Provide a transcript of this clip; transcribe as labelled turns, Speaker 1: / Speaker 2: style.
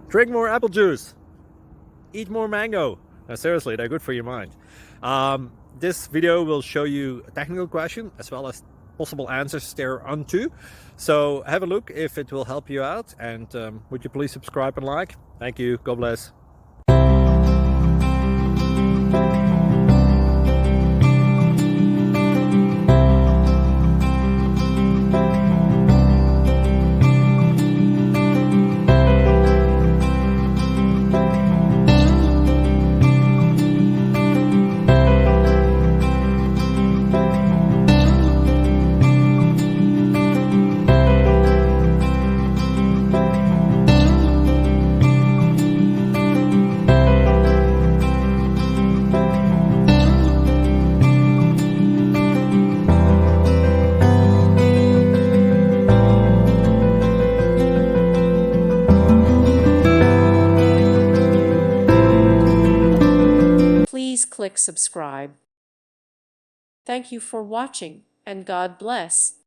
Speaker 1: Drink more apple juice. Eat more mango. No, seriously, they're good for your mind. This video will show you a technical question as well as possible answers thereunto. So have a look if it will help you out, and would you please subscribe and like? Thank you. God bless.
Speaker 2: Please click subscribe. Thank you for watching, and God bless.